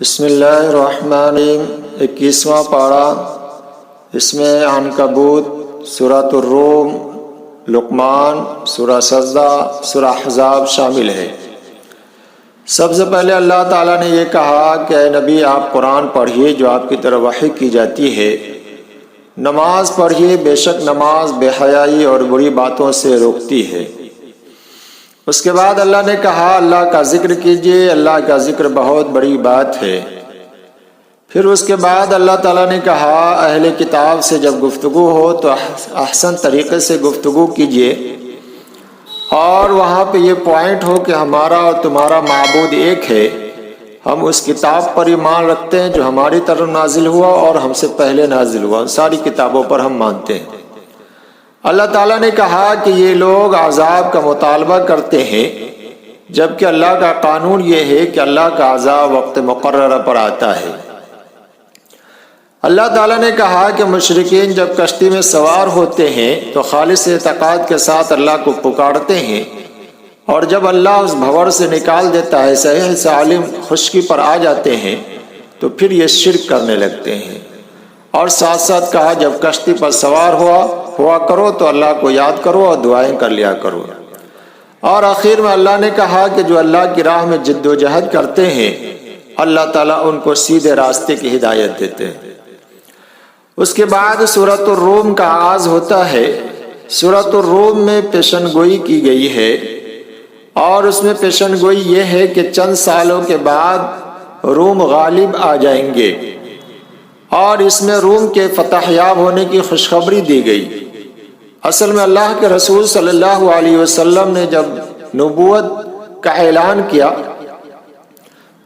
بسم اللہ الرحمن الرحیم 21واں پارہ، اس میں عنکبوت، سورۃ الروم، لقمان، سورہ سجدہ، سورہ احزاب شامل ہے۔ سب سے پہلے اللہ تعالیٰ نے یہ کہا کہ اے نبی آپ قرآن پڑھیے جو آپ کی طرف وحی کی جاتی ہے، نماز پڑھیے، بے شک نماز بے حیائی اور بری باتوں سے روکتی ہے۔ اس کے بعد اللہ نے کہا اللہ کا ذکر کیجیے، اللہ کا ذکر بہت بڑی بات ہے۔ پھر اس کے بعد اللہ تعالیٰ نے کہا اہل کتاب سے جب گفتگو ہو تو احسن طریقے سے گفتگو کیجیے، اور وہاں پہ یہ پوائنٹ ہو کہ ہمارا اور تمہارا معبود ایک ہے، ہم اس کتاب پر ایمان رکھتے ہیں جو ہماری طرف نازل ہوا اور ہم سے پہلے نازل ہوا، ان ساری کتابوں پر ہم مانتے ہیں۔ اللہ تعالیٰ نے کہا کہ یہ لوگ عذاب کا مطالبہ کرتے ہیں، جبکہ اللہ کا قانون یہ ہے کہ اللہ کا عذاب وقت مقررہ پر آتا ہے۔ اللہ تعالیٰ نے کہا کہ مشرکین جب کشتی میں سوار ہوتے ہیں تو خالص اعتقاد کے ساتھ اللہ کو پکارتے ہیں، اور جب اللہ اس بھنور سے نکال دیتا ہے، صحیح سے عالم خشکی پر آ جاتے ہیں تو پھر یہ شرک کرنے لگتے ہیں۔ اور ساتھ ساتھ کہا جب کشتی پر سوار ہوا کرو تو اللہ کو یاد کرو اور دعائیں کر لیا کرو۔ اور آخر میں اللہ نے کہا کہ جو اللہ کی راہ میں جد و جہد کرتے ہیں اللہ تعالیٰ ان کو سیدھے راستے کی ہدایت دیتے ہیں۔ اس کے بعد سورۃ الروم کا آغاز ہوتا ہے۔ سورۃ الروم میں پیشن گوئی کی گئی ہے، اور اس میں پیشن گوئی یہ ہے کہ چند سالوں کے بعد روم غالب آ جائیں گے، اور اس میں روم کے فتح یاب ہونے کی خوشخبری دی گئی۔ اصل میں اللہ کے رسول صلی اللہ علیہ وسلم نے جب نبوت کا اعلان کیا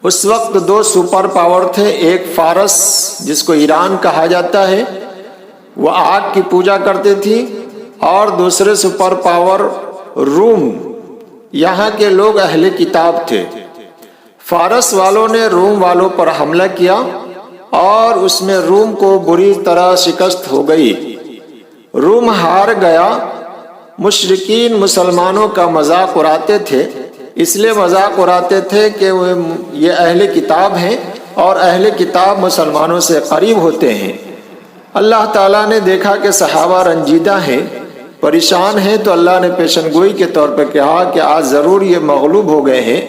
اس وقت دو سپر پاور تھے، ایک فارس جس کو ایران کہا جاتا ہے، وہ آگ کی پوجا کرتی تھی، اور دوسرے سپر پاور روم، یہاں کے لوگ اہل کتاب تھے۔ فارس والوں نے روم والوں پر حملہ کیا اور اس میں روم کو بری طرح شکست ہو گئی، روم ہار گیا۔ مشرکین مسلمانوں کا مذاق اڑاتے تھے، اس لیے مذاق اڑاتے تھے کہ یہ اہل کتاب ہیں اور اہل کتاب مسلمانوں سے قریب ہوتے ہیں۔ اللہ تعالیٰ نے دیکھا کہ صحابہ رنجیدہ ہیں، پریشان ہیں، تو اللہ نے پیشن گوئی کے طور پہ کہا کہ آج ضرور یہ مغلوب ہو گئے ہیں،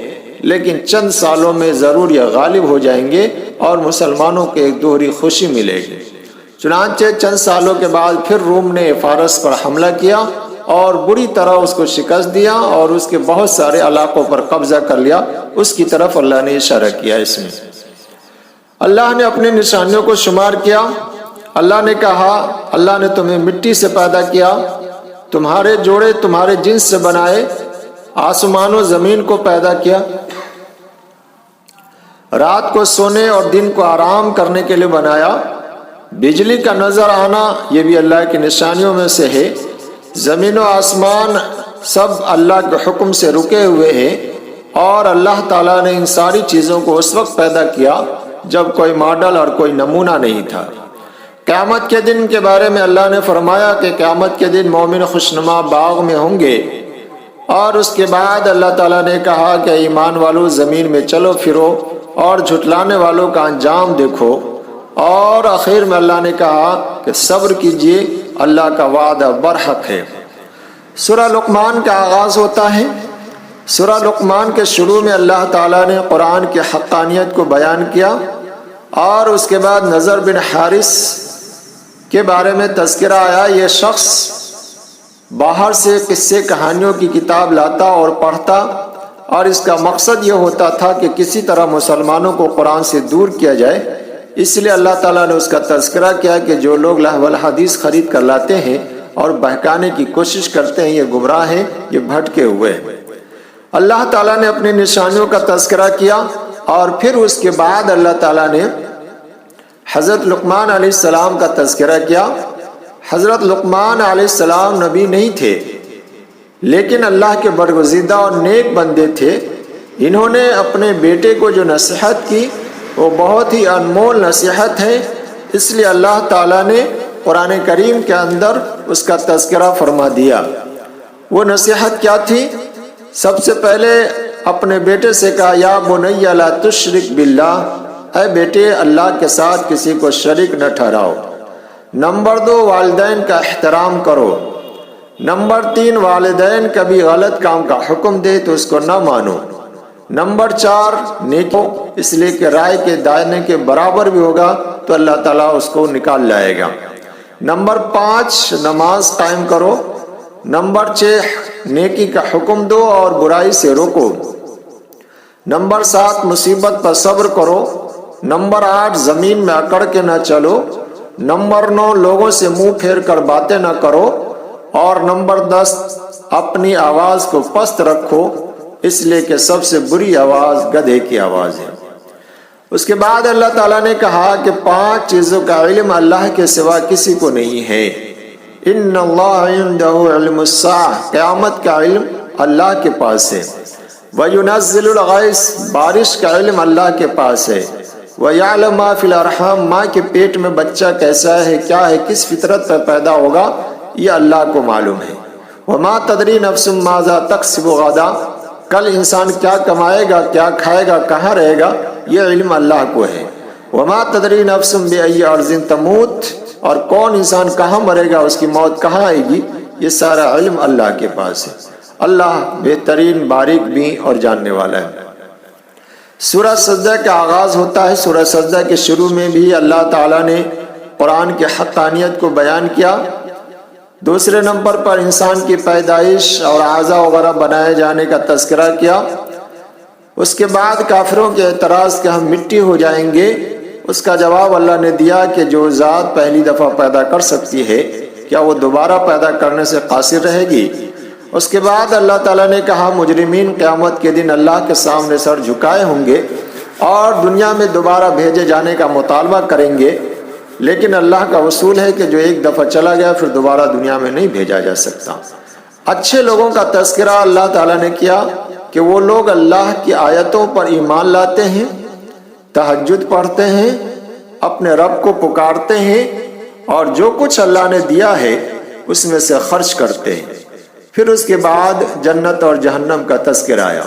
لیکن چند سالوں میں ضرور یہ غالب ہو جائیں گے اور مسلمانوں کو ایک دوہری خوشی ملے گی۔ چنانچہ چند سالوں کے بعد پھر روم نے فارس پر حملہ کیا اور بری طرح اس کو شکست دیا اور اس کے بہت سارے علاقوں پر قبضہ کر لیا۔ اس کی طرف اللہ نے اشارہ کیا۔ اس میں اللہ نے اپنی نشانیوں کو شمار کیا۔ اللہ نے کہا اللہ نے تمہیں مٹی سے پیدا کیا، تمہارے جوڑے تمہارے جنس سے بنائے، آسمان و زمین کو پیدا کیا، رات کو سونے اور دن کو آرام کرنے کے لیے بنایا، بجلی کا نظر آنا یہ بھی اللہ کی نشانیوں میں سے ہے، زمین و آسمان سب اللہ کے حکم سے رکے ہوئے ہیں، اور اللہ تعالیٰ نے ان ساری چیزوں کو اس وقت پیدا کیا جب کوئی ماڈل اور کوئی نمونہ نہیں تھا۔ قیامت کے دن کے بارے میں اللہ نے فرمایا کہ قیامت کے دن مومن خوشنما باغ میں ہوں گے، اور اس کے بعد اللہ تعالیٰ نے کہا کہ ایمان والو زمین میں چلو پھرو اور جھٹلانے والوں کا انجام دیکھو، اور آخر میں اللہ نے کہا کہ صبر کیجیے، اللہ کا وعدہ برحق ہے۔ سورہ لقمان کا آغاز ہوتا ہے۔ سورہ لقمان کے شروع میں اللہ تعالیٰ نے قرآن کی حقانیت کو بیان کیا، اور اس کے بعد نضر بن حارث کے بارے میں تذکرہ آیا۔ یہ شخص باہر سے قصے کہانیوں کی کتاب لاتا اور پڑھتا، اور اس کا مقصد یہ ہوتا تھا کہ کسی طرح مسلمانوں کو قرآن سے دور کیا جائے۔ اس لیے اللہ تعالیٰ نے اس کا تذکرہ کیا کہ جو لوگ لہو الحدیث خرید کر لاتے ہیں اور بہکانے کی کوشش کرتے ہیں یہ گمراہ ہیں، یہ بھٹکے ہوئے ہیں۔ اللہ تعالیٰ نے اپنی نشانیوں کا تذکرہ کیا، اور پھر اس کے بعد اللہ تعالیٰ نے حضرت لقمان علیہ السلام کا تذکرہ کیا۔ حضرت لقمان علیہ السلام نبی نہیں تھے، لیکن اللہ کے برگزیدہ اور نیک بندے تھے۔ انہوں نے اپنے بیٹے کو جو نصیحت کی وہ بہت ہی انمول نصیحت ہے، اس لیے اللہ تعالیٰ نے قرآن کریم کے اندر اس کا تذکرہ فرما دیا۔ وہ نصیحت کیا تھی؟ سب سے پہلے اپنے بیٹے سے کہا یا بنی لا تشرک باللہ، اے بیٹے اللہ کے ساتھ کسی کو شریک نہ ٹھہراؤ۔ نمبر 2 والدین کا احترام کرو۔ نمبر 3 والدین کبھی غلط کام کا حکم دے تو اس کو نہ مانو۔ نمبر 4 نیکی، اس لیے کہ رائے کے دائنے کے برابر بھی ہوگا تو اللہ تعالیٰ اس کو نکال لائے گا۔ نمبر 5 نماز قائم کرو۔ نمبر 6 نیکی کا حکم دو اور برائی سے روکو۔ نمبر 7 مصیبت پر صبر کرو۔ نمبر 8 زمین میں اکڑ کے نہ چلو۔ نمبر 9 لوگوں سے منہ پھیر کر باتیں نہ کرو۔ اور نمبر 10 اپنی آواز کو پست رکھو، اس لیے کہ سب سے بری آواز گدھے کی آواز ہے۔ اس کے بعد اللہ تعالیٰ نے کہا کہ 5 چیزوں کا علم اللہ کے سوا کسی کو نہیں ہے۔ ان اللہ عنده علم الساعہ، قیامت کا علم اللہ کے پاس ہے۔ وَيُنَزِّلُ الْغَيْثَ، بارش کا علم اللہ کے پاس ہے۔ وَيَعْلَمُ مَا فِي الْأَرْحَامِ، ماں کے پیٹ میں بچہ کیسا ہے، کیا ہے، کس فطرت پر پیدا ہوگا، یہ اللہ کو معلوم ہے۔ وَمَا تَدْرِي نَفْسٌ مَاذَا تَكْسِبُ غَدًا، کل انسان کیا کمائے گا، کیا کھائے گا، کہاں رہے گا، یہ علم اللہ کو ہے۔ وَمَا تَدْرِي نَفْسٌ بِأَيِّ أَرْضٍ تَمُوتُ، اور کون انسان کہاں مرے گا، اس کی موت کہاں آئے گی، یہ سارا علم اللہ کے پاس ہے۔ اللہ بہترین باریک بھی اور جاننے والا ہے۔ سورہ سجدہ کا آغاز ہوتا ہے۔ سورہ سجدہ کے شروع میں بھی اللہ تعالیٰ نے قرآن کے حقانیت کو بیان کیا۔ دوسرے نمبر پر انسان کی پیدائش اور اعضاء وغیرہ بنائے جانے کا تذکرہ کیا۔ اس کے بعد کافروں کے اعتراض کہ ہم مٹی ہو جائیں گے، اس کا جواب اللہ نے دیا کہ جو ذات پہلی دفعہ پیدا کر سکتی ہے، کیا وہ دوبارہ پیدا کرنے سے قاصر رہے گی؟ اس کے بعد اللہ تعالیٰ نے کہا مجرمین قیامت کے دن اللہ کے سامنے سر جھکائے ہوں گے اور دنیا میں دوبارہ بھیجے جانے کا مطالبہ کریں گے، لیکن اللہ کا اصول ہے کہ جو ایک دفعہ چلا گیا پھر دوبارہ دنیا میں نہیں بھیجا جا سکتا۔ اچھے لوگوں کا تذکرہ اللہ تعالیٰ نے کیا کہ وہ لوگ اللہ کی آیتوں پر ایمان لاتے ہیں، تہجد پڑھتے ہیں، اپنے رب کو پکارتے ہیں اور جو کچھ اللہ نے دیا ہے اس میں سے خرچ کرتے ہیں۔ پھر اس کے بعد جنت اور جہنم کا تذکرہ آیا۔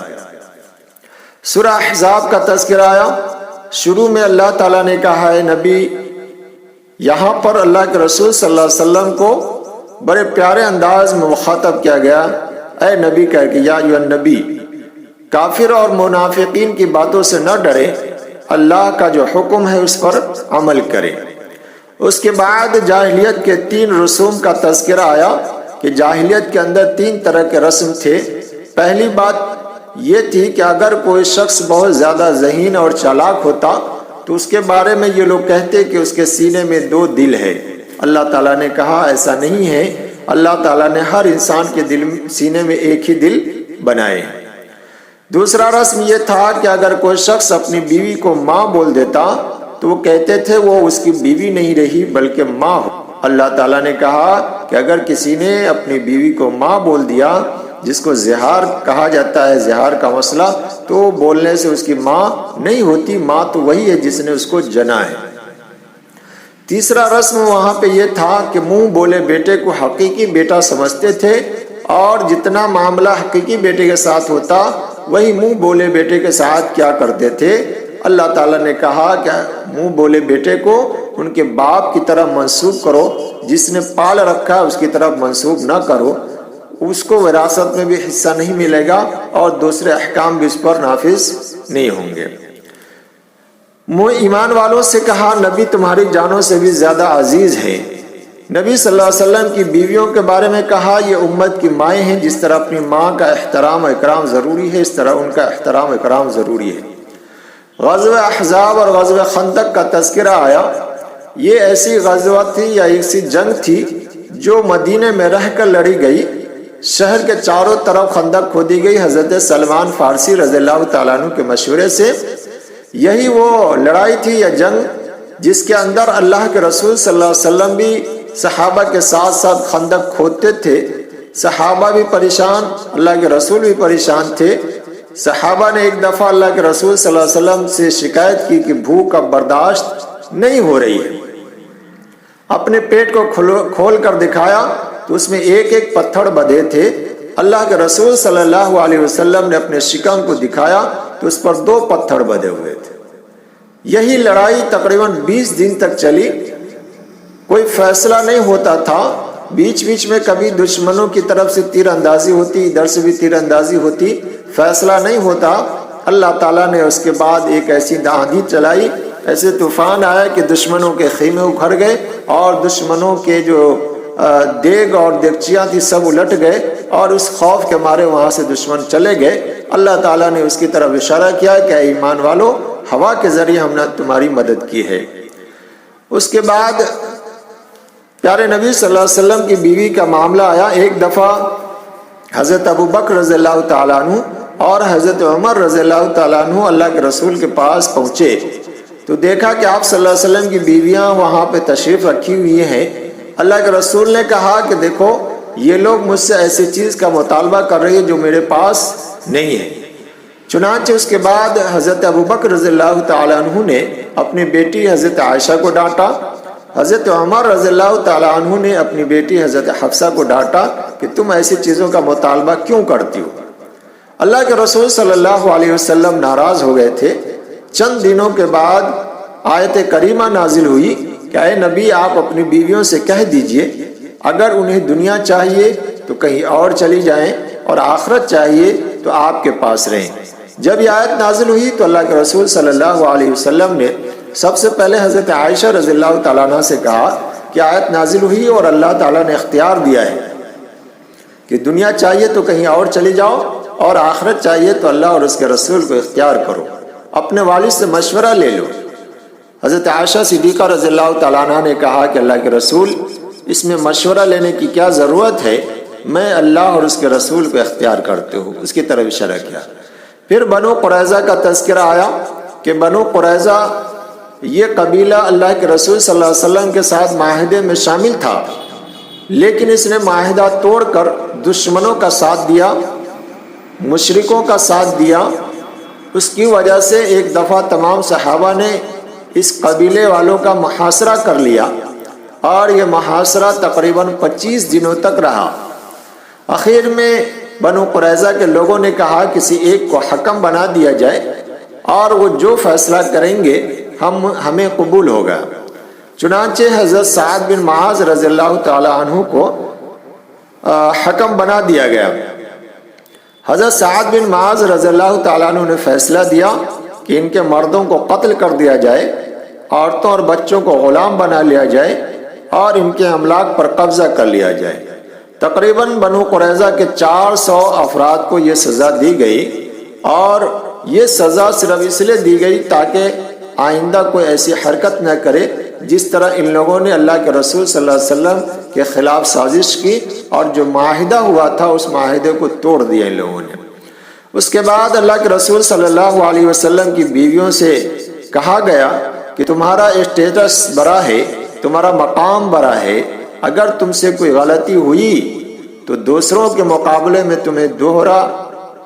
سورہ احزاب کا تذکرہ آیا۔ شروع میں اللہ تعالیٰ نے کہا ہے نبی، یہاں پر اللہ کے رسول صلی اللہ علیہ وسلم کو بڑے پیارے انداز میں مخاطب کیا گیا، اے نبی کہہ کے، یا ایھا النبی، کافر اور منافقین کی باتوں سے نہ ڈرے، اللہ کا جو حکم ہے اس پر عمل کرے۔ اس کے بعد جاہلیت کے 3 رسوم کا تذکرہ آیا کہ جاہلیت کے اندر 3 طرح کے رسم تھے۔ پہلی بات یہ تھی کہ اگر کوئی شخص بہت زیادہ ذہین اور چالاک ہوتا تو اس کے بارے میں یہ لوگ کہتے کہ اس کے سینے میں 2 دل ہے۔ اللہ تعالیٰ نے کہا ایسا نہیں ہے، اللہ تعالیٰ نے ہر انسان کے سینے میں ایک ہی دل بنائے۔ دوسرا رسم یہ تھا کہ اگر کوئی شخص اپنی بیوی کو ماں بول دیتا تو وہ کہتے تھے وہ اس کی بیوی نہیں رہی بلکہ ماں ہو۔ اللہ تعالیٰ نے کہا کہ اگر کسی نے اپنی بیوی کو ماں بول دیا، جس کو زہار کہا جاتا ہے، زہار کا مسئلہ، تو بولنے سے اس کی ماں نہیں ہوتی، ماں تو وہی ہے جس نے اس کو جنا ہے۔ تیسرا رسم وہاں پہ یہ تھا کہ منہ بولے بیٹے کو حقیقی بیٹا سمجھتے تھے اور جتنا معاملہ حقیقی بیٹے کے ساتھ ہوتا وہی منہ بولے بیٹے کے ساتھ کیا کرتے تھے۔ اللہ تعالیٰ نے کہا کہ منہ بولے بیٹے کو ان کے باپ کی طرف منسوب کرو، جس نے پال رکھا ہے اس کی طرف منسوب نہ کرو، اس کو وراثت میں بھی حصہ نہیں ملے گا اور دوسرے احکام بھی اس پر نافذ نہیں ہوں گے۔ ایمان والوں سے کہا نبی تمہاری جانوں سے بھی زیادہ عزیز ہے۔ نبی صلی اللہ علیہ وسلم کی بیویوں کے بارے میں کہا یہ امت کی مائیں ہیں، جس طرح اپنی ماں کا احترام و اکرام ضروری ہے اس طرح ان کا احترام و اکرام ضروری ہے۔ غزوہ احزاب اور غزوہ خندق کا تذکرہ آیا۔ یہ ایسی غزوہ تھی یا ایسی جنگ تھی جو مدینے میں رہ کر لڑی گئی۔ شہر کے چاروں طرف خندق کھودی گئی حضرت سلمان فارسی رضی اللہ تعالیٰ عنہ کے مشورے سے۔ یہی وہ لڑائی تھی یا جنگ جس کے اندر اللہ کے رسول صلی اللہ علیہ وسلم بھی صحابہ کے ساتھ ساتھ خندق کھودتے تھے۔ صحابہ بھی پریشان، اللہ کے رسول بھی پریشان تھے۔ صحابہ نے ایک دفعہ اللہ کے رسول صلی اللہ علیہ وسلم سے شکایت کی کہ بھوک اب برداشت نہیں ہو رہی ہے۔ اپنے پیٹ کو کھول کر دکھایا تو اس میں ایک ایک پتھر بدھے تھے۔ اللہ کے رسول صلی اللہ علیہ وسلم نے اپنے شکم کو دکھایا تو اس پر 2 پتھر بدھے ہوئے تھے۔ یہی لڑائی تقریباً 20 دن تک چلی، کوئی فیصلہ نہیں ہوتا تھا، بیچ بیچ میں کبھی دشمنوں کی طرف سے تیر اندازی ہوتی، ادھر سے بھی تیر اندازی ہوتی، فیصلہ نہیں ہوتا۔ اللہ تعالیٰ نے اس کے بعد ایک ایسی آندھی چلائی، ایسے طوفان آیا کہ دشمنوں کے خیمے اکھڑ گئے اور دشمنوں کے جو دیگ اور دیگچیاں تھی سب الٹ گئے، اور اس خوف کے مارے وہاں سے دشمن چلے گئے۔ اللہ تعالیٰ نے اس کی طرف اشارہ کیا کہ اے ایمان والو، ہوا کے ذریعے ہم نے تمہاری مدد کی ہے۔ اس کے بعد پیارے نبی صلی اللہ علیہ وسلم کی بیوی کا معاملہ آیا۔ ایک دفعہ حضرت ابوبکر رضی اللہ تعالیٰ عنہ اور حضرت عمر رضی اللہ تعالیٰ عنہ اللہ کے رسول کے پاس پہنچے تو دیکھا کہ آپ صلی اللہ علیہ وسلم کی بیویاں وہاں پہ تشریف رکھی ہوئی ہیں۔ اللہ کے رسول نے کہا کہ دیکھو یہ لوگ مجھ سے ایسی چیز کا مطالبہ کر رہی ہے جو میرے پاس نہیں ہے۔ چنانچہ اس کے بعد حضرت ابوبکر رضی اللہ تعالیٰ عنہ نے اپنی بیٹی حضرت عائشہ کو ڈانٹا، حضرت عمر رضی اللہ تعالیٰ عنہ نے اپنی بیٹی حضرت حفصہ کو ڈانٹا کہ تم ایسی چیزوں کا مطالبہ کیوں کرتی ہو۔ اللہ کے رسول صلی اللہ علیہ وسلم ناراض ہو گئے تھے۔ چند دنوں کے بعد آیت کریمہ نازل ہوئی کہ اے نبی آپ اپنی بیویوں سے کہہ دیجئے اگر انہیں دنیا چاہیے تو کہیں اور چلی جائیں اور آخرت چاہیے تو آپ کے پاس رہیں۔ جب یہ آیت نازل ہوئی تو اللہ کے رسول صلی اللہ علیہ وسلم نے سب سے پہلے حضرت عائشہ رضی اللہ تعالیٰ عنہ سے کہا کہ آیت نازل ہوئی اور اللہ تعالیٰ نے اختیار دیا ہے کہ دنیا چاہیے تو کہیں اور چلی جاؤ اور آخرت چاہیے تو اللہ اور اس کے رسول کو اختیار کرو، اپنے والد سے مشورہ لے لو۔ حضرت عائشہ صدیقہ رضی اللہ تعالیٰ عنہ نے کہا کہ اللہ کے رسول اس میں مشورہ لینے کی کیا ضرورت ہے، میں اللہ اور اس کے رسول کو اختیار کرتے ہوں۔ اس کی طرف اشارہ کیا۔ پھر بنو قریظہ کا تذکرہ آیا کہ بنو قریظہ یہ قبیلہ اللہ کے رسول صلی اللہ علیہ وسلم کے ساتھ معاہدے میں شامل تھا، لیکن اس نے معاہدہ توڑ کر دشمنوں کا ساتھ دیا، مشرکوں کا ساتھ دیا۔ اس کی وجہ سے ایک دفعہ تمام صحابہ نے اس قبیلے والوں کا محاصرہ کر لیا اور یہ محاصرہ تقریباً 25 دنوں تک رہا۔ آخر میں بنو قریظہ کے لوگوں نے کہا کسی ایک کو حکم بنا دیا جائے اور وہ جو فیصلہ کریں گے ہمیں قبول ہوگا۔ چنانچہ حضرت سعد بن معاذ رضی اللہ تعالی عنہ کو حکم بنا دیا گیا۔ حضرت سعد بن معاذ رضی اللہ تعالیٰ عنہ نے فیصلہ دیا کہ ان کے مردوں کو قتل کر دیا جائے، عورتوں اور بچوں کو غلام بنا لیا جائے اور ان کے املاک پر قبضہ کر لیا جائے۔ تقریباً بنو قریظہ کے 400 افراد کو یہ سزا دی گئی، اور یہ سزا صرف اس لیے دی گئی تاکہ آئندہ کوئی ایسی حرکت نہ کرے جس طرح ان لوگوں نے اللہ کے رسول صلی اللہ علیہ وسلم کے خلاف سازش کی اور جو معاہدہ ہوا تھا اس معاہدے کو توڑ دیا ان لوگوں نے۔ اس کے بعد اللہ کے رسول صلی اللہ علیہ وسلم کی بیویوں سے کہا گیا کہ تمہارا اسٹیٹس بڑا ہے، تمہارا مقام بڑا ہے، اگر تم سے کوئی غلطی ہوئی تو دوسروں کے مقابلے میں تمہیں دوہرا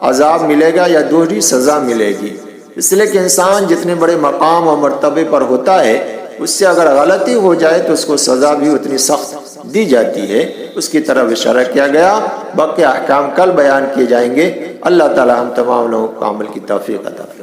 عذاب ملے گا یا دوہری سزا ملے گی۔ اس لیے کہ انسان جتنے بڑے مقام اور مرتبے پر ہوتا ہے اس سے اگر غلطی ہو جائے تو اس کو سزا بھی اتنی سخت دی جاتی ہے۔ اس کی طرف اشارہ کیا گیا۔ باقی احکام کل بیان کیے جائیں گے۔ اللہ تعالی ہم تمام لوگوں کو عمل کی توفیق عطا فرمائے۔